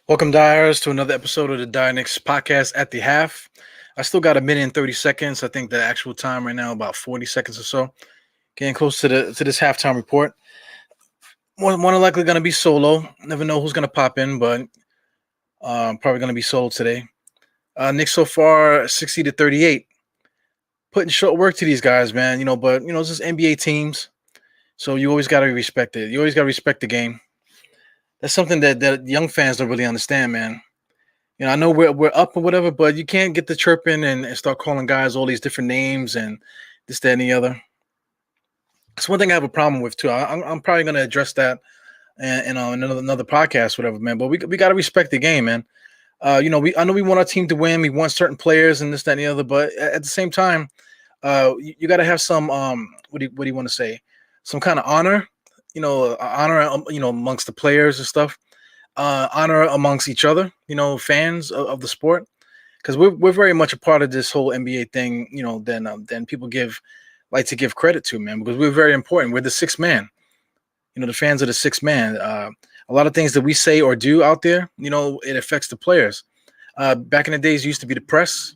Welcome, Dyers, to another episode of the DiehardKnicks podcast at the half. I still got a minute and 30 seconds. I think the actual time right now about 40 seconds or so. Getting close to this halftime report. More than likely going to be solo. Never know who's going to pop in, but probably going to be solo today. Knicks so far 60-38. Putting short work to these guys, man. But it's just NBA teams, so you always got to respect it. You always got to respect the game. That's something that young fans don't really understand, man. I know we're up or whatever, but you can't get the chirping and start calling guys all these different names and this, that, and the other. It's one thing I have a problem with too. I'm probably going to address that in another podcast, whatever, man. But we got to respect the game, man. I know we want our team to win. We want certain players and this, that, and the other. But at the same time, you got to have some what do you want to say? Some kind of honor, honor amongst the players and stuff. Honor amongst each other, fans of the sport, because we're very much a part of this whole NBA thing, than people like to give credit to, man, because we're very important. We're the sixth man, the fans are the sixth man. A lot of things that we say or do out there, it affects the players. Back in the days, it used to be the press.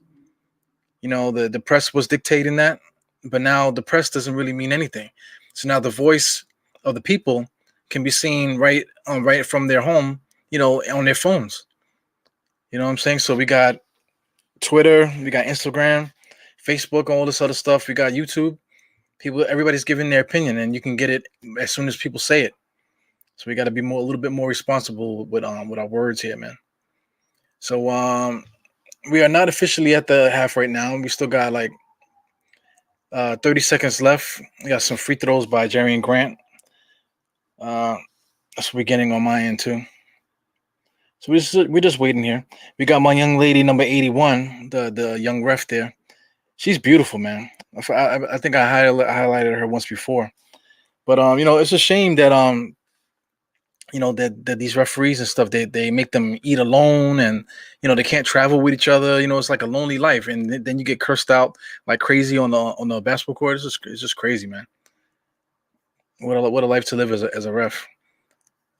The press was dictating that, but now the press doesn't really mean anything. So now the voice of the people can be seen right from their home, on their phones. You know what I'm saying? So we got Twitter, we got Instagram, Facebook, all this other stuff. We got YouTube. Everybody's giving their opinion, and you can get it as soon as people say it. So we got to be a little bit more responsible with our words here, man. So we are not officially at the half right now. We still got like 30 seconds left. We got some free throws by Jerry and Grant. That's what we're getting on my end too. So we're just waiting here. We got my young lady, number 81, the young ref there. She's beautiful, man. I think I highlighted her once before. But it's a shame that that these referees and stuff, they make them eat alone, and they can't travel with each other. It's like a lonely life, and then you get cursed out like crazy on the basketball court. It's just crazy, man. What a life to live as a ref.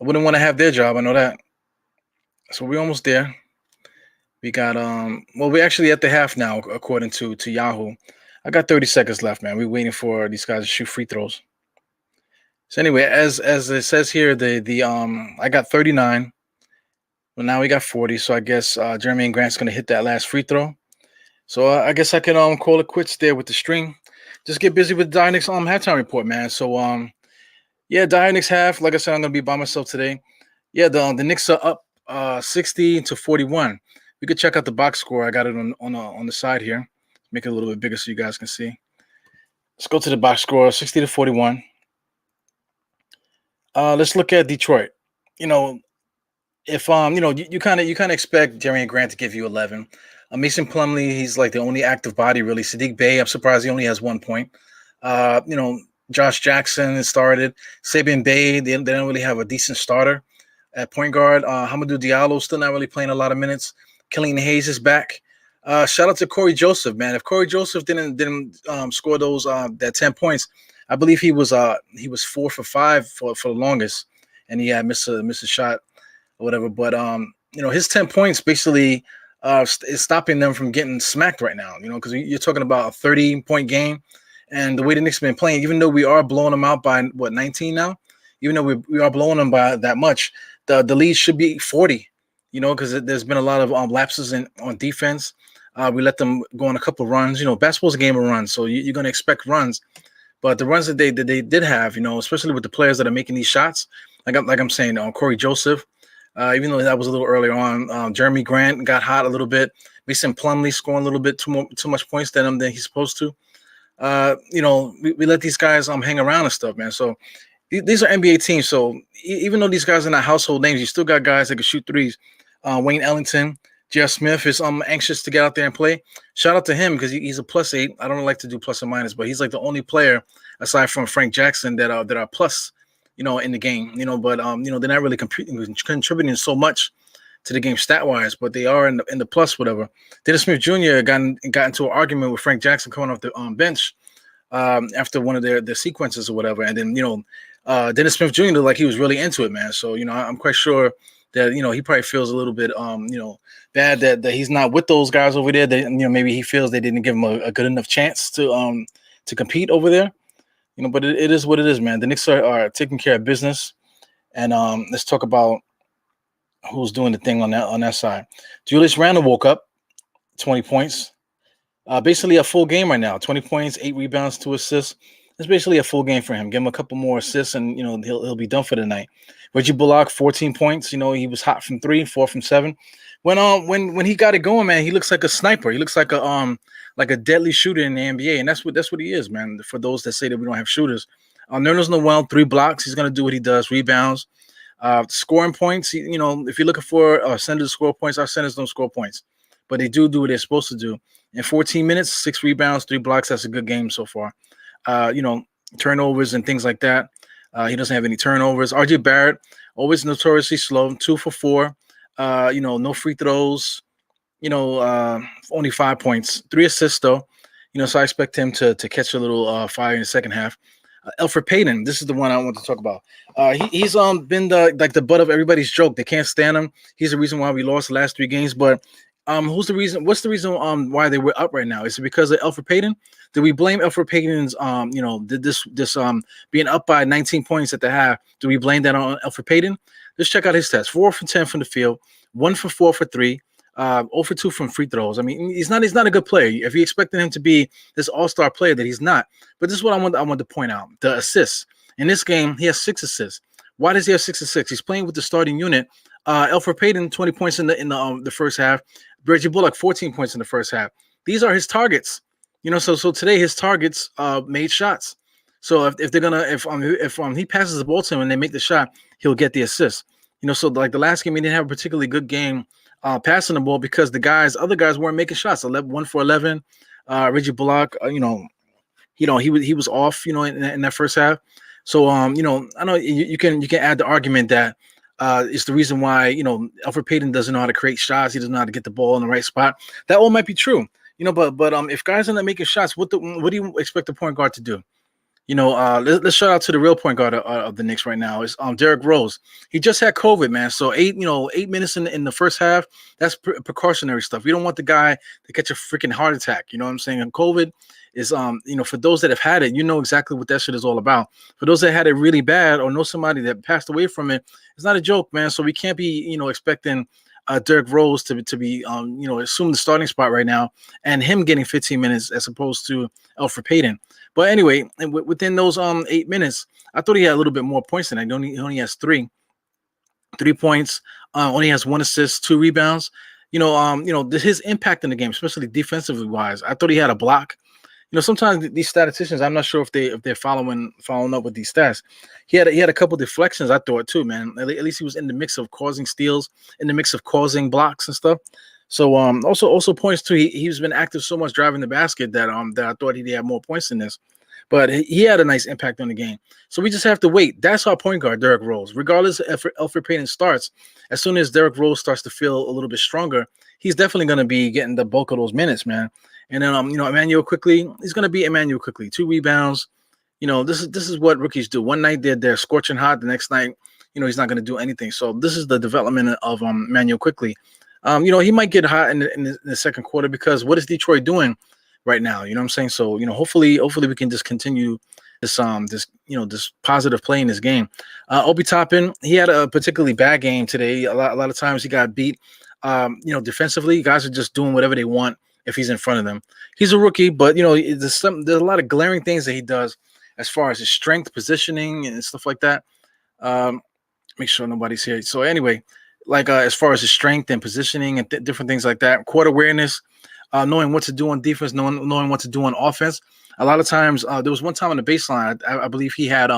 I wouldn't want to have their job. I know that. So we're almost there. We got we're actually at the half now, according to Yahoo. I got 30 seconds left, man. We're waiting for these guys to shoot free throws. So anyway, as it says here, I got 39. Well, now we got 40. So I guess Jeremy and Grant's gonna hit that last free throw. So I guess I can call it quits there with the string. Just get busy with DiehardKnicks halftime report, man. So yeah, DiehardKnicks half. Like I said, I'm gonna be by myself today. Yeah, the Knicks are up 60-41. We could check out the box score. I got it on the side here. Make it a little bit bigger so you guys can see. Let's go to the box score, 60-41. Let's look at Detroit. If you kind of expect Jerry and Grant to give you 11. Mason Plumlee, he's like the only active body really. Sadiq Bey, I'm surprised he only has 1 point. Josh Jackson has started. Saban Bey, they don't really have a decent starter at point guard. Hamidou Diallo still not really playing a lot of minutes. Killian Hayes is back. Shout out to Corey Joseph, man. If Corey Joseph didn't score those that 10 points, I believe he was 4 for 5 for the longest, and he had missed a shot or whatever. But his 10 points basically is stopping them from getting smacked right now. Because you're talking about a 30-point game, and the way the Knicks have been playing, even though we are blowing them out by 19 now, even though we are blowing them by that much, the lead should be 40. Because there's been a lot of lapses on defense. We let them go on a couple of runs. Basketball's a game of runs, so you're going to expect runs. But the runs that they did have, especially with the players that are making these shots, like I'm saying, Corey Joseph, even though that was a little earlier on, Jeremy Grant got hot a little bit. Mason Plumlee scoring a little bit too much points than he's supposed to. We let these guys hang around and stuff, man. So these are NBA teams. So even though these guys are not household names, you still got guys that can shoot threes. Wayne Ellington, Jeff Smith is anxious to get out there and play. Shout out to him because he's a +8. I don't like to do plus and minus, but he's like the only player aside from Frank Jackson that are plus, in the game. But they're not really contributing so much to the game stat wise, but they are in the plus whatever. Dennis Smith Jr. got into an argument with Frank Jackson coming off the bench after one of their sequences or whatever, and then Dennis Smith Jr. looked like he was really into it, man. So I'm quite sure that he probably feels a little bit bad that he's not with those guys over there. That maybe he feels they didn't give him a good enough chance to compete over there. But it is what it is, man. The Knicks are taking care of business, and let's talk about who's doing the thing on that side. Julius Randle woke up, 20 points. Basically a full game right now. 20 points, 8 rebounds, 2 assists. It's basically a full game for him. Give him a couple more assists, and he'll be done for the night. Reggie Bullock, 14 points. He was hot from 3, 4 from 7. When he got it going, man, he looks like a sniper. He looks like a deadly shooter in the NBA, and that's what he is, man. For those that say that we don't have shooters, Nerlens Noel, 3 blocks. He's gonna do what he does. Rebounds, scoring points. If you're looking for center to score points, our centers don't score points, but they do what they're supposed to do. In 14 minutes, 6 rebounds, 3 blocks. That's a good game so far. Turnovers and things like that. He doesn't have any turnovers. RJ Barrett, always notoriously slow, 2 for 4. No free throws. Only 5 points, 3 assists though. So I expect him to catch a little fire in the second half. Elfrid Payton, this is the one I want to talk about. He's been the butt of everybody's joke. They can't stand him. He's the reason why we lost the last 3 games, but. Who's the reason? What's the reason why they were up right now? Is it because of Elfrid Payton? Did we blame Elfrid Payton's did this being up by 19 points at the half? Do we blame that on Elfrid Payton? Let's check out his stats. 4 for 10 from the field, 1 for 4 for 3, 0 for 2 from free throws. I mean, he's not a good player. If you expected him to be this all-star player, that he's not. But this is what I want to point out: the assists in this game. He has 6 assists. Why does he have 6 assists? He's playing with the starting unit. Elfrid Payton, 20 points in the first half. Reggie Bullock, 14 points in the first half. These are his targets. So today his targets made shots. So if they're gonna if he passes the ball to him and they make the shot, he'll get the assist. So like the last game, he didn't have a particularly good game passing the ball because other guys weren't making shots. 1 for 11. Reggie Bullock, he was off, in that first half. So I know you can add the argument that it's the reason why Elfrid Payton doesn't know how to create shots. He doesn't know how to get the ball in the right spot. That all might be true, but if guys are not making shots, what do you expect the point guard to do? Let's shout out to the real point guard of the Knicks right now. Is Derrick Rose. He just had COVID, man. So 8 minutes in the first half. That's precautionary stuff. You don't want the guy to catch a freaking heart attack. You know what I'm saying? And COVID is for those that have had it, exactly what that shit is all about. For those that had it really bad or know somebody that passed away from it, it's not a joke, man. So we can't be expecting Derrick Rose to be assume the starting spot right now and him getting 15 minutes as opposed to Elfrid Payton. But anyway, within those 8 minutes, I thought he had a little bit more points than that. He only has 3 points, only has 1 assist, 2 rebounds. His impact in the game, especially defensively wise. I thought he had a block. Sometimes these statisticians, I'm not sure if they're following up with these stats. He had a couple deflections, I thought too, man. At least he was in the mix of causing steals, in the mix of causing blocks and stuff. So also points too. He's been active so much driving the basket that I thought he'd have more points than this. But he had a nice impact on the game. So we just have to wait. That's our point guard, Derrick Rose. Regardless if Elfrid Payton starts, as soon as Derrick Rose starts to feel a little bit stronger, he's definitely going to be getting the bulk of those minutes, man. And then Immanuel Quickley, he's going to be Immanuel Quickley. 2 rebounds. This is what rookies do. One night they're scorching hot. The next night, he's not going to do anything. So this is the development of Immanuel Quickley. He might get hot in the second quarter because what is Detroit doing right now? You know what I'm saying? So, hopefully we can just continue this positive play in this game. Obi Toppin, he had a particularly bad game today. A lot of times he got beat. Defensively, guys are just doing whatever they want if he's in front of them. He's a rookie, but there's a lot of glaring things that he does as far as his strength, positioning, and stuff like that. Make sure nobody's here. So anyway, as far as his strength and positioning and different things like that, court awareness, knowing what to do on defense, knowing what to do on offense. A lot of times, there was one time on the baseline, I believe he had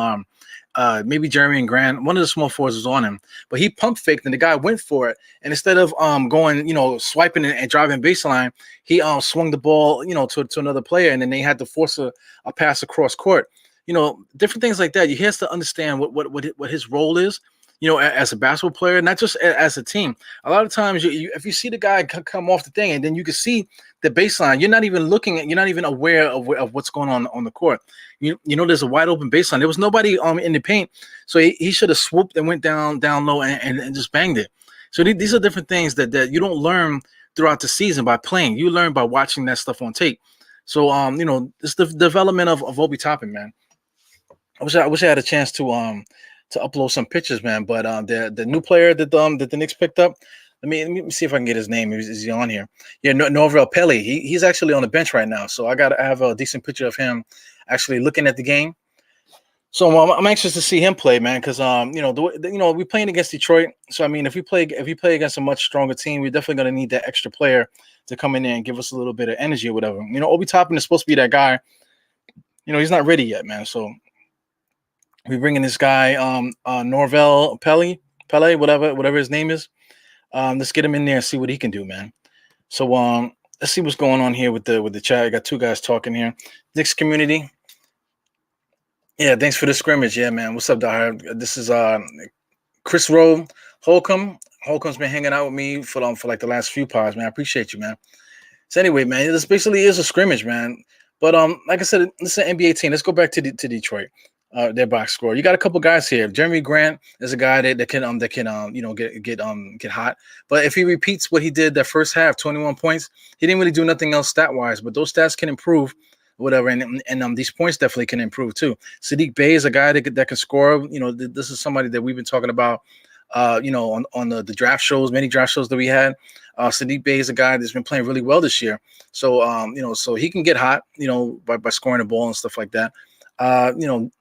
maybe Jeremy and Grant, one of the small forwards was on him, but he pump faked and the guy went for it. And instead of going, swiping and driving baseline, he swung the ball, to another player, and then they had to force a pass across court. Different things like that. He has to understand what his role is. As a basketball player, not just as a team. A lot of times, if you see the guy come off the thing, and then you can see the baseline, you're not even aware of what's going on the court. There's a wide open baseline. There was nobody in the paint, so he should have swooped and went down low and just banged it. So these are different things that you don't learn throughout the season by playing. You learn by watching that stuff on tape. So it's the development of Obi Toppin, man. I wish I had a chance to upload some pictures, man. But the new player that the Knicks picked up. Let me see if I can get his name. Is he on here? Yeah, Norvel Pelly. He's actually on the bench right now. So I have a decent picture of him actually looking at the game. So I'm anxious to see him play, man, because we're playing against Detroit. So I mean, if we play against a much stronger team, we're definitely gonna need that extra player to come in there and give us a little bit of energy or whatever. Obi Toppin is supposed to be that guy. He's not ready yet, man. So we bringing this guy, Norvel Pele, whatever his name is. Let's get him in there and see what he can do, man. So let's see what's going on here with the chat. I got two guys talking here. Knicks community. Yeah, thanks for the scrimmage. Yeah, man. What's up, Diehard? This is Chris Rowe Holcomb. Holcomb's been hanging out with me for like the last few pods, man. I appreciate you, man. So anyway, man, this basically is a scrimmage, man. But like I said, this is an NBA team. Let's go back to Detroit. Their box score. You got a couple guys here. Jeremy Grant is a guy that can get hot. But if he repeats what he did that first half, 21 points, he didn't really do nothing else stat wise. But those stats can improve, whatever. And these points definitely can improve too. Sadiq Bey is a guy that can score. This is somebody that we've been talking about. On the draft shows, many draft shows that we had. Sadiq Bey is a guy that's been playing really well this year. So so he can get hot, by scoring the ball and stuff like that.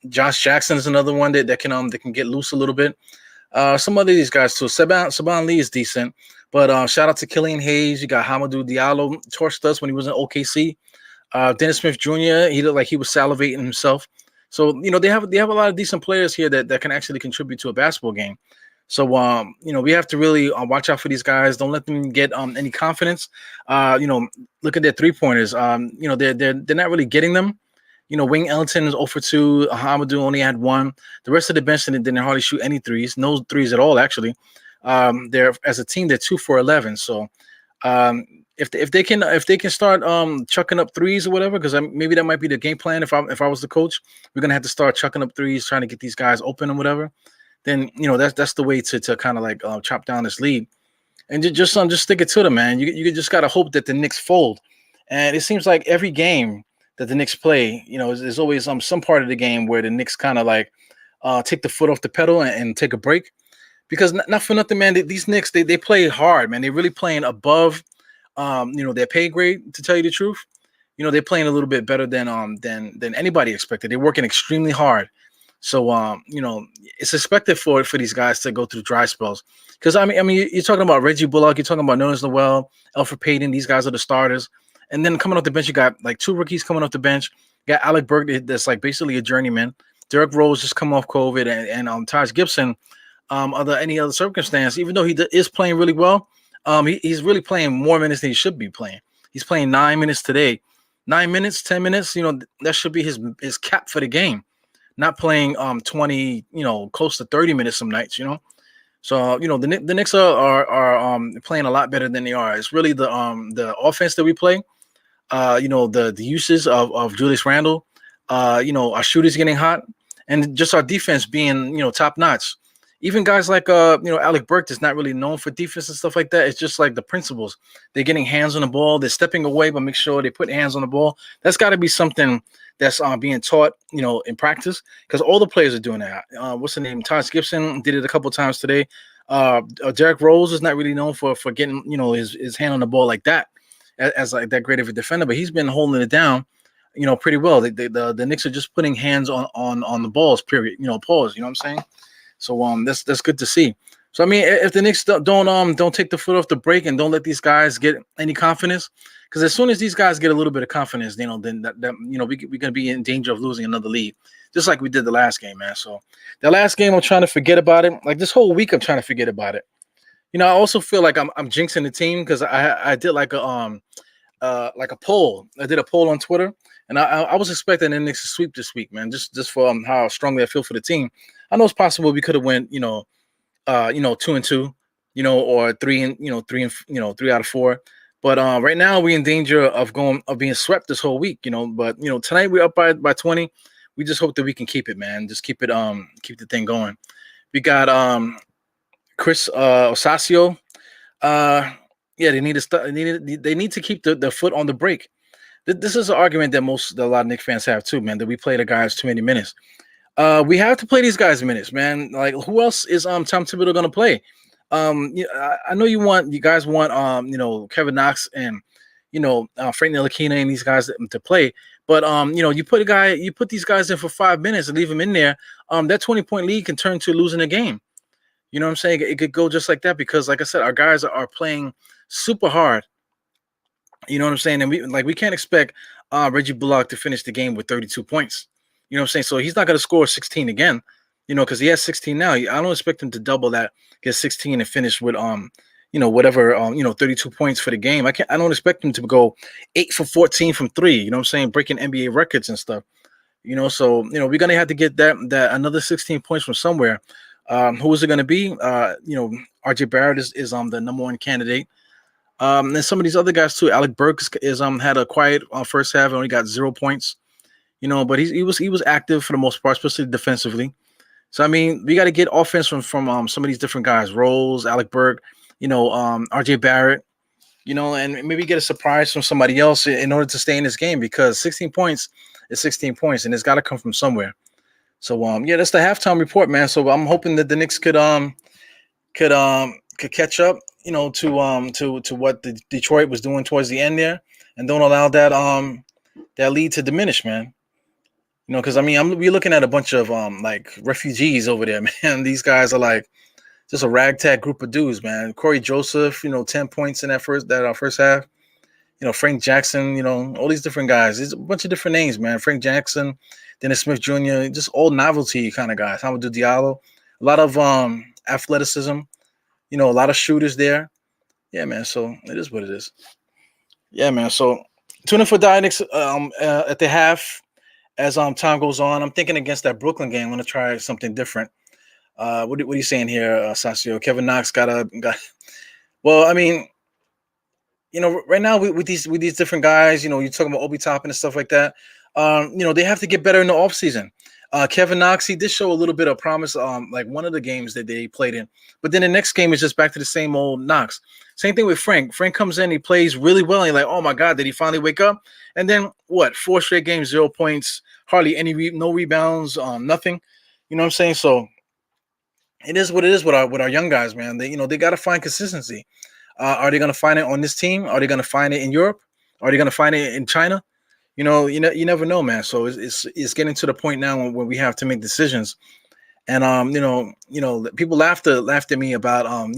Josh Jackson is another one that can get loose a little bit. Some other of these guys too. Saban Lee is decent, but shout out to Killian Hayes. You got Hamidou Diallo, torched us when he was in OKC. Dennis Smith Jr. He looked like he was salivating himself. So they have a lot of decent players here that can actually contribute to a basketball game. So we have to really watch out for these guys. Don't let them get any confidence. Look at their 3-pointers. They're not really getting them. Wayne Ellington is 0 for 2. Hamidou only had 1. The rest of the bench didn't hardly shoot any threes. No threes at all, actually. They're as a team, they're 2 for 11. So if they can start chucking up threes or whatever, because maybe that might be the game plan. If I was the coach, we're gonna have to start chucking up threes, trying to get these guys open and whatever. Then that's the way to kind of like chop down this lead, and just stick it to them, man. You just gotta hope that the Knicks fold, and it seems like every game that the Knicks play, there's always some part of the game where the Knicks kind of like take the foot off the pedal and take a break, because not for nothing, man. These Knicks they play hard, man. They're really playing above, their pay grade. To tell you the truth, they're playing a little bit better than anybody expected. They're working extremely hard. So it's expected for these guys to go through dry spells, because I mean you're talking about Reggie Bullock, you're talking about Nerlens Noel, Elfrid Payton. These guys are the starters, and then coming off the bench, you got like 2 rookies coming off the bench. You got Alec Burke, that's like basically a journeyman. Derrick Rose just come off COVID, and Taj Gibson, under any other circumstance, even though he is playing really well, he's really playing more minutes than he should be playing. He's playing 9 minutes today, 9 minutes, 10 minutes. That should be his cap for the game. Not playing 20, close to 30 minutes some nights, So the Knicks are playing a lot better than they are. It's really the offense that we play. The uses of Julius Randle. Our shooters getting hot, and just our defense being top notch. Even guys like Alec Burke is not really known for defense and stuff like that. It's just like the principles. They're getting hands on the ball. They're stepping away, but make sure they put hands on the ball. That's got to be something that's being taught, in practice, because all the players are doing that. What's the name? Taj Gibson did it a couple times today. Derrick Rose is not really known for getting his hand on the ball like that, as like that great of a defender, but he's been holding it down, pretty well. The Knicks are just putting hands on the balls. Period. Pause. You know what I'm saying? So that's good to see. So I mean, if the Knicks don't take the foot off the brake and don't let these guys get any confidence, because as soon as these guys get a little bit of confidence, then we're gonna be in danger of losing another lead, just like we did the last game, man. So the last game, I'm trying to forget about it. Like this whole week, I'm trying to forget about it. I also feel like I'm jinxing the team, because I did like a poll. I did a poll on Twitter, and I was expecting the Knicks to sweep this week, man. Just for how strongly I feel for the team. I know it's possible we could have went 2-2, or 3 out of 4. But right now we're in danger of being swept this whole week, But tonight we're up by 20. We just hope that we can keep it, man. Just keep the thing going. We got Chris Osasio Uh, yeah, they need to start. They need to keep the foot on the brake. This is an argument that a lot of Knicks fans have too, man. That we play the guys too many minutes. We have to play these guys minutes, man. Like, who else is Tom Thibodeau gonna play? I know you guys want Kevin Knox and Frank Ntilikina and these guys to play, but you put these guys in for 5 minutes and leave them in there. That 20-point lead can turn to losing a game. You know what I'm saying? It could go just like that because, like I said, our guys are playing super hard. You know what I'm saying? And we can't expect Reggie Bullock to finish the game with 32 points. You know what I'm saying? So he's not going to score 16 again. Because he has 16 now. I don't expect him to double that, get 16 and finish with whatever 32 points for the game. I don't expect him to go 8 for 14 from 3. You know what I'm saying? Breaking NBA records and stuff. So we're gonna have to get that another 16 points from somewhere. Who is it going to be? RJ Barrett is the number one candidate. And some of these other guys too. Alec Burks is had a quiet first half and only got 0 points. But he was active for the most part, especially defensively. So I mean, we got to get offense from some of these different guys: Rose, Alec Burke, RJ Barrett, and maybe get a surprise from somebody else in order to stay in this game because 16 points is 16 points, and it's got to come from somewhere. So that's the halftime report, man. So I'm hoping that the Knicks could catch up, to what the Detroit was doing towards the end there, and don't allow that lead to diminish, man. Because I mean, we're looking at a bunch of like refugees over there, man. These guys are like just a ragtag group of dudes, man. Corey Joseph, 10 points in that first half. Frank Jackson, all these different guys. There's a bunch of different names, man. Frank Jackson, Dennis Smith Jr., just old novelty kind of guys. Hamidou Diallo, a lot of athleticism, a lot of shooters there. Yeah, man. So it is what it is. Yeah, man. So tune in for DiehardKnicks at the half as time goes on. I'm thinking against that Brooklyn game, I'm gonna try something different. What are you saying here, Sasio? Kevin Knox got. Well, I mean, right now with these different guys, you're talking about Obi Toppin and stuff like that. They have to get better in the offseason. Kevin Knox, he did show a little bit of promise, like one of the games that they played in. But then the next game is just back to the same old Knox. Same thing with Frank. Frank comes in, he plays really well, and you're like, oh my God, did he finally wake up? And then what? 4 straight games, 0 points, hardly no rebounds, nothing. You know what I'm saying? So it is what it is with our young guys, man. They got to find consistency. Are they going to find it on this team? Are they going to find it in Europe? Are they going to find it in China? You never know, man. So it's getting to the point now where we have to make decisions. And people laughed at me about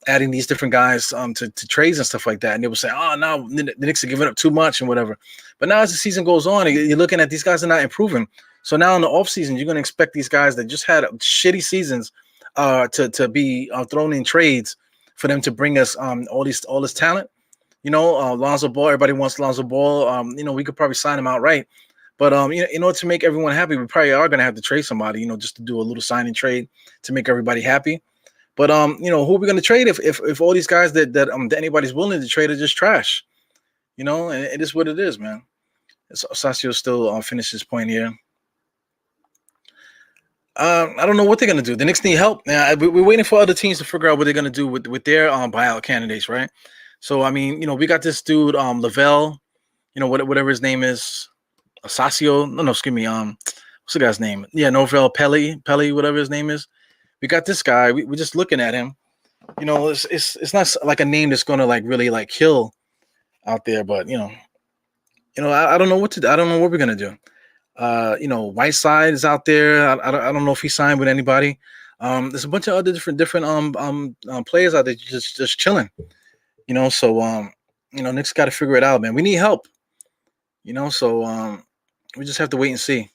adding these different guys to trades and stuff like that. And they would say, oh, no, the Knicks are giving up too much and whatever. But now as the season goes on, you're looking at these guys are not improving. So now in the offseason, you're going to expect these guys that just had shitty seasons to be thrown in trades for them to bring us all this talent. Lonzo Ball, everybody wants Lonzo Ball. We could probably sign him outright. But, in order to make everyone happy, we probably are going to have to trade somebody, just to do a little signing trade to make everybody happy. But, who are we going to trade if all these guys that anybody's willing to trade are just trash? And it is what it is, man. Sasio still finished his point here. I don't know what they're going to do. The Knicks need help. Now, we're waiting for other teams to figure out what they're going to do with their buyout candidates, right? So, I mean, we got this dude, Lavelle, whatever his name is, Sasio. No, excuse me. What's the guy's name? Yeah, Norvell Pelly, whatever his name is. We got this guy. We're just looking at him. It's not like a name that's going to like really like kill out there, but I don't know what to do. I don't know what we're going to do. Whiteside is out there. I don't know if he signed with anybody. There's a bunch of other different players out there just chilling. So Knicks got to figure it out, man. We need help. So we just have to wait and see.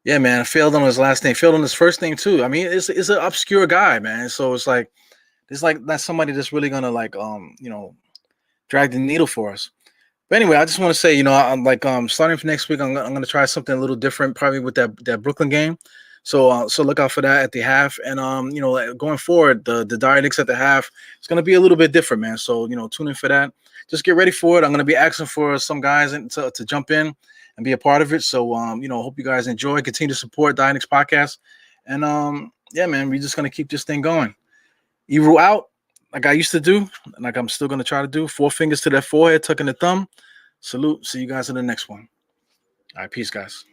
Yeah, man. Failed on his last name. Failed on his first name too. I mean, it's an obscure guy, man. So it's like not somebody that's really gonna like drag the needle for us. But anyway, I just want to say, I'm like starting for next week, I'm gonna try something a little different, probably with that Brooklyn game. So look out for that at the half, and going forward, the DiehardKnicks at the half, it's gonna be a little bit different, man. So tune in for that. Just get ready for it. I'm gonna be asking for some guys to jump in and be a part of it. So hope you guys enjoy. Continue to support DiehardKnicks podcast, and yeah, man, we're just gonna keep this thing going. Ebro out. like I used to do, like I'm still gonna try to do. 4 fingers to that forehead, tucking the thumb. Salute. See you guys in the next one. All right, peace, guys.